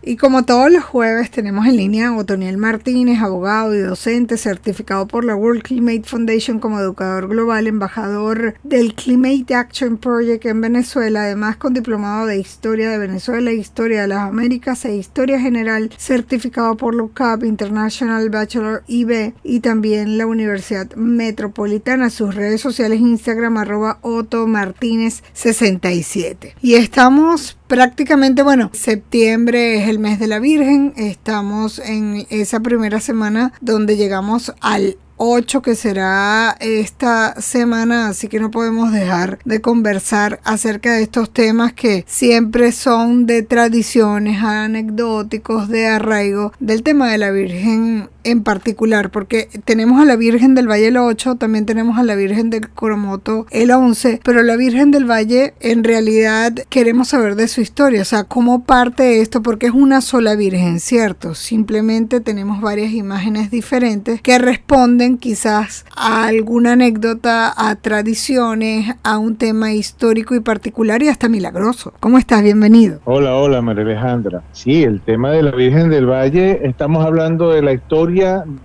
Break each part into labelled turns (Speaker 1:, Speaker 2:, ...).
Speaker 1: Y como todos los jueves tenemos en línea a Otoniel Martínez, abogado y docente, certificado por la World Climate Foundation como educador global, embajador del Climate Action Project en Venezuela, además con diplomado de Historia de Venezuela, Historia de las Américas e Historia General, certificado por la UCAP International Bachelor IB y también la Universidad Metropolitana. Sus redes sociales Instagram @OtoMartinez67. Y estamos prácticamente, septiembre es el mes de la Virgen, estamos en esa primera semana donde llegamos al 8 que será esta semana, así que no podemos dejar de conversar acerca de estos temas que siempre son de tradiciones, anecdóticos, de arraigo, del tema de la Virgen en particular, porque tenemos a la Virgen del Valle el 8, también tenemos a la Virgen del Coromoto el 11, pero la Virgen del Valle en realidad queremos saber de su historia, o sea, cómo parte esto, porque es una sola Virgen, ¿cierto? Simplemente tenemos varias imágenes diferentes que responden quizás a alguna anécdota, a tradiciones, a un tema histórico y particular y hasta milagroso. ¿Cómo estás? Bienvenido.
Speaker 2: Hola, María Alejandra. Sí, el tema de la Virgen del Valle, estamos hablando de la historia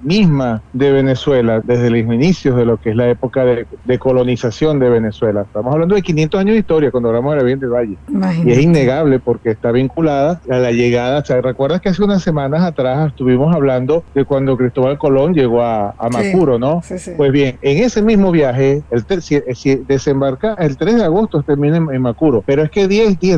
Speaker 2: misma de Venezuela, desde los inicios de lo que es la época de colonización de Venezuela. Estamos hablando de 500 años de historia cuando hablamos de la Virgen del Valle. Imagínate. Y es innegable porque está vinculada a la llegada. O sea, ¿recuerdas que hace unas semanas atrás estuvimos hablando de cuando Cristóbal Colón llegó a Macuro, ¿no? Sí. Pues bien, en ese mismo viaje, desembarca el 3 de agosto, termina en Macuro, pero es que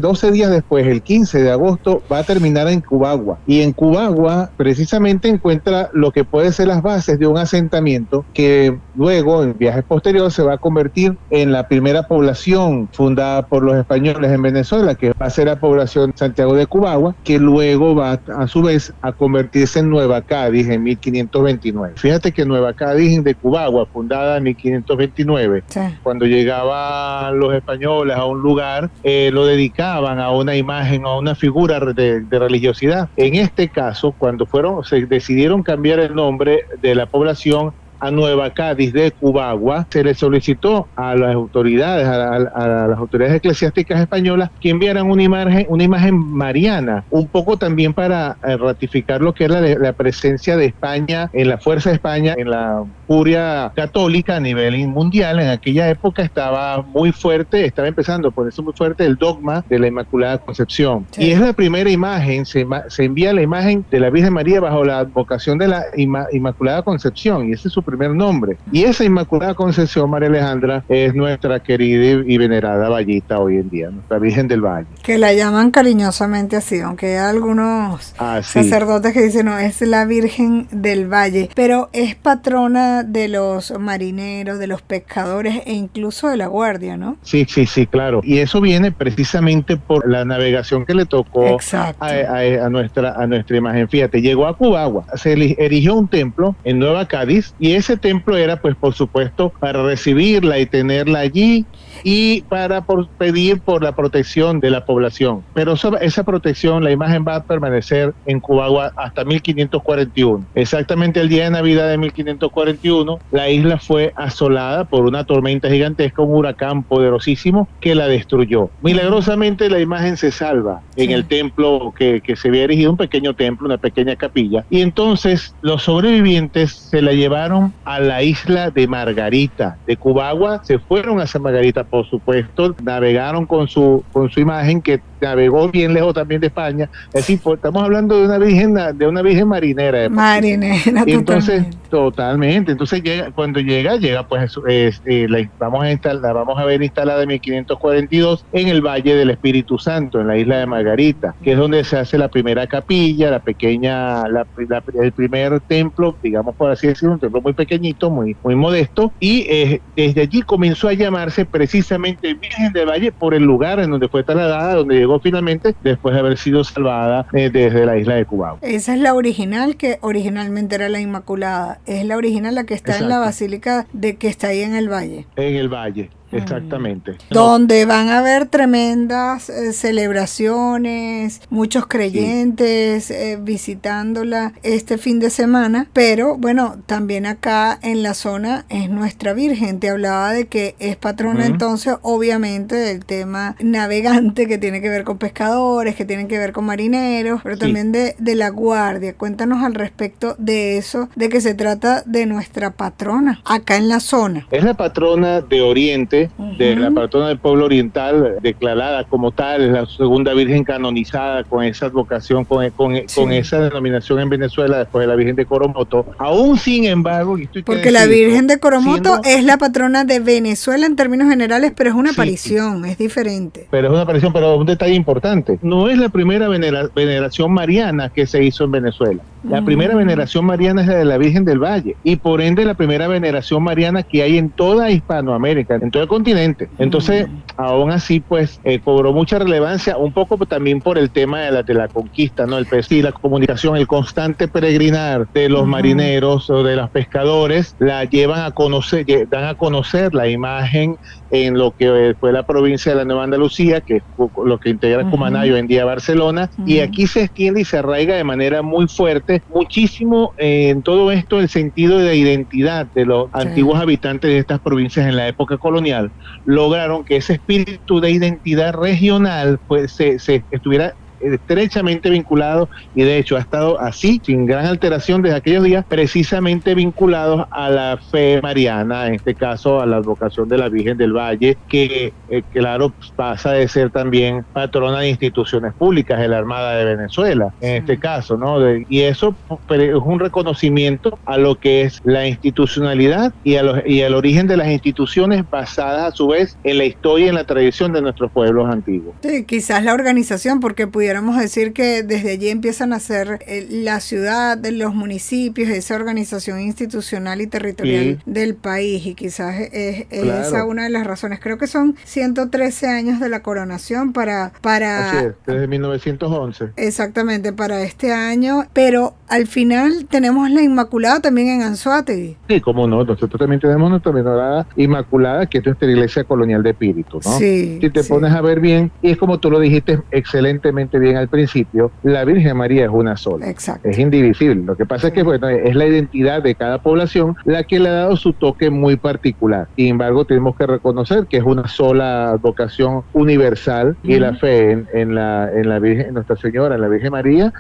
Speaker 2: 12 días después, el 15 de agosto, va a terminar en Cubagua. Y en Cubagua, precisamente, encuentra lo que puede ser las bases de un asentamiento que luego, en viajes posteriores, se va a convertir en la primera población fundada por los españoles en Venezuela, que va a ser la población Santiago de Cubagua, que luego va, a su vez, a convertirse en Nueva Cádiz en 1529. Fíjate que Nueva Cádiz de Cubagua, fundada en 1529, sí. Cuando llegaban los españoles a un lugar, lo dedicaban a una imagen, a una figura de religiosidad. En este caso, cuando se decidieron cambiar el nombre de la población a Nueva Cádiz de Cubagua, se le solicitó a las autoridades, a las autoridades eclesiásticas españolas, que enviaran una imagen mariana, un poco también para ratificar lo que era la presencia de España, en la fuerza de España, en la curia católica a nivel mundial. En aquella época estaba muy fuerte, estaba empezando a ponerse muy fuerte el dogma de la Inmaculada Concepción. Sí. Y es la primera imagen, se envía la imagen de la Virgen María bajo la advocación de la Inmaculada Concepción, y ese es su primer nombre. Y esa Inmaculada Concepción, María Alejandra, es nuestra querida y venerada Vallita hoy en día, nuestra Virgen del Valle.
Speaker 1: Que la llaman cariñosamente así, aunque hay algunos sacerdotes que dicen, no, es la Virgen del Valle, pero es patrona de los marineros, de los pescadores e incluso de la guardia, ¿no?
Speaker 2: Sí, claro. Y eso viene precisamente por la navegación que le tocó a nuestra imagen. Fíjate, llegó a Cubagua, se erigió un templo en Nueva Cádiz, y ese templo era, pues, por supuesto, para recibirla y tenerla allí y para pedir por la protección de la población. Pero esa protección, la imagen va a permanecer en Cubagua hasta 1541. Exactamente el día de Navidad de 1541, la isla fue asolada por una tormenta gigantesca, un huracán poderosísimo que la destruyó. Milagrosamente la imagen se salva en el templo que se había erigido, un pequeño templo, una pequeña capilla, y entonces los sobrevivientes se la llevaron a la isla de Margarita. De Cubagua se fueron a San Margarita, por supuesto, navegaron con su imagen, que navegó bien lejos también de España. Es decir, estamos hablando de una virgen marinera.
Speaker 1: Marinera,
Speaker 2: y entonces, totalmente. Entonces cuando llega pues la vamos a ver instalada en 1542 en el Valle del Espíritu Santo, en la isla de Margarita, que es donde se hace la primera capilla, el primer templo, digamos por así decirlo, un templo muy pequeñito, muy modesto, y desde allí comenzó a llamarse precisamente Virgen del Valle por el lugar en donde fue trasladada, donde llegó finalmente después de haber sido salvada desde la isla de Cubagua.
Speaker 1: Esa es la original, que originalmente era la Inmaculada. Es la original, la que está en la basílica que está ahí en el valle.
Speaker 2: En el valle. exactamente.
Speaker 1: Donde van a haber tremendas celebraciones, muchos creyentes visitándola este fin de semana, pero bueno, también acá en la zona es nuestra Virgen. Te hablaba de que es patrona entonces, obviamente, del tema navegante que tiene que ver con pescadores, que tienen que ver con marineros, pero también de la guardia. Cuéntanos al respecto de eso, de que se trata de nuestra patrona acá en la zona.
Speaker 2: Es la patrona de Oriente, de la patrona del pueblo oriental, declarada como tal, es la segunda Virgen canonizada con esa advocación, con esa denominación en Venezuela después de la Virgen de Coromoto. Aún sin embargo,
Speaker 1: porque la Virgen de Coromoto es la patrona de Venezuela en términos generales, pero es una aparición, es diferente.
Speaker 2: Pero es una aparición, pero un detalle importante, no es la primera veneración mariana que se hizo en Venezuela. La primera veneración mariana es la de la Virgen del Valle y por ende la primera veneración mariana que hay en toda Hispanoamérica, en todo el continente. Entonces, aún así, pues, cobró mucha relevancia, un poco también por el tema de la conquista, ¿no? El y la comunicación, el constante peregrinar de los marineros o de los pescadores, la llevan a conocer, dan a conocer la imagen en lo que fue la provincia de la Nueva Andalucía, que es lo que integra Cumaná y hoy en día Barcelona, y aquí se extiende y se arraiga de manera muy fuerte, muchísimo en todo esto el sentido de identidad de los antiguos habitantes de estas provincias en la época colonial. Lograron que ese espíritu de identidad regional pues se estuviera estrechamente vinculado, y de hecho ha estado así, sin gran alteración desde aquellos días, precisamente vinculados a la fe mariana, en este caso a la advocación de la Virgen del Valle, que claro, pasa de ser también patrona de instituciones públicas de la Armada de Venezuela, en este caso, ¿no? Y eso es un reconocimiento a lo que es la institucionalidad y al origen de las instituciones basadas a su vez en la historia y en la tradición de nuestros pueblos antiguos.
Speaker 1: Sí, quizás la organización, porque pudiéramos decir que desde allí empiezan a ser la ciudad, los municipios, esa organización institucional y territorial del país, y quizás es esa una de las razones. Creo que son 113 años de la coronación para
Speaker 2: Así es, desde 1911.
Speaker 1: Exactamente, para este año, pero al final tenemos la Inmaculada también en Anzoátegui.
Speaker 2: Sí, cómo no, nosotros también tenemos nuestra venerada Inmaculada, que es nuestra iglesia colonial de Espíritu, ¿no? Sí, si te pones a ver bien, y es como tú lo dijiste excelentemente bien al principio, la Virgen María es una sola. Exacto. Es indivisible. Lo que pasa es que bueno, es la identidad de cada población la que le ha dado su toque muy particular. Sin embargo, tenemos que reconocer que es una sola vocación universal y la fe en la Virgen, en Nuestra Señora, en la Virgen María,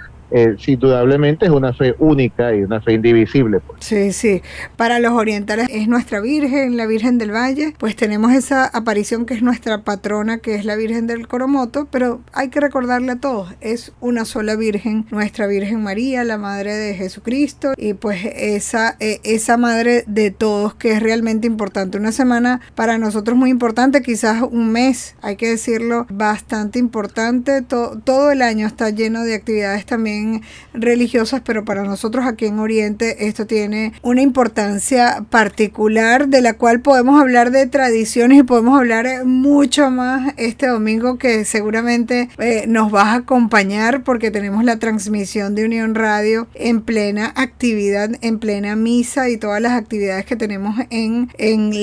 Speaker 2: indudablemente es una fe única y una fe indivisible, pues.
Speaker 1: Sí, sí. Para los orientales es nuestra Virgen, la Virgen del Valle, pues tenemos esa aparición que es nuestra patrona, que es la Virgen del Coromoto, pero hay que recordarle a todos, es una sola Virgen, nuestra Virgen María, la Madre de Jesucristo, y pues esa Madre de todos, que es realmente importante. Una semana para nosotros muy importante, quizás un mes, hay que decirlo, bastante importante. Todo el año está lleno de actividades también religiosas, pero para nosotros aquí en Oriente esto tiene una importancia particular, de la cual podemos hablar de tradiciones y podemos hablar mucho más este domingo, que seguramente nos vas a acompañar, porque tenemos la transmisión de Unión Radio en plena actividad, en plena misa y todas las actividades que tenemos en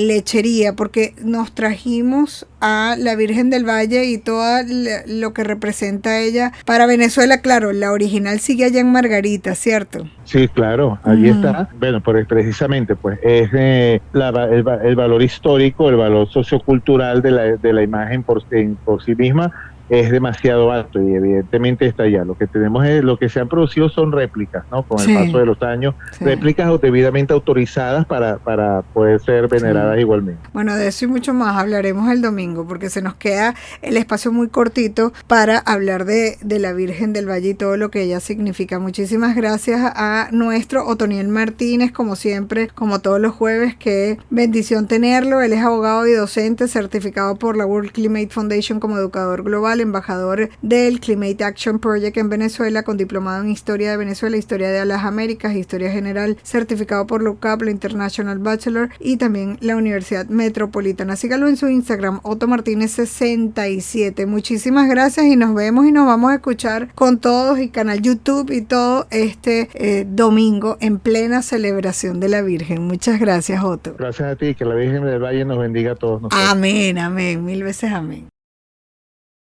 Speaker 1: lechería, porque nos trajimos a la Virgen del Valle y todo lo que representa ella para Venezuela. Claro, la original sigue allá en Margarita, ¿cierto?
Speaker 2: Sí, claro, allí está. Bueno, precisamente, pues es el valor histórico, el valor sociocultural de la imagen por sí misma es demasiado alto, y evidentemente está allá. Lo que tenemos es, lo que se han producido son réplicas, ¿no? Con el paso de los años, réplicas debidamente autorizadas para poder ser veneradas igualmente.
Speaker 1: Bueno, de eso y mucho más hablaremos el domingo, porque se nos queda el espacio muy cortito para hablar de la Virgen del Valle y todo lo que ella significa. Muchísimas gracias a nuestro Otoniel Martínez, como siempre, como todos los jueves. Qué bendición tenerlo. Él es abogado y docente certificado por la World Climate Foundation como educador global, Sandoval, embajador del Climate Action Project en Venezuela, con diplomado en Historia de Venezuela, Historia de las Américas, Historia General, certificado por LUCAP, la International Bachelor, y también la Universidad Metropolitana. Sígalo en su Instagram, Otto Martínez 67. Muchísimas gracias y nos vemos y nos vamos a escuchar con todos y canal YouTube y todo este domingo en plena celebración de la Virgen. Muchas gracias, Otto.
Speaker 2: Gracias a ti, que la Virgen del Valle nos bendiga a todos nosotros.
Speaker 1: Amén, amén, mil veces amén.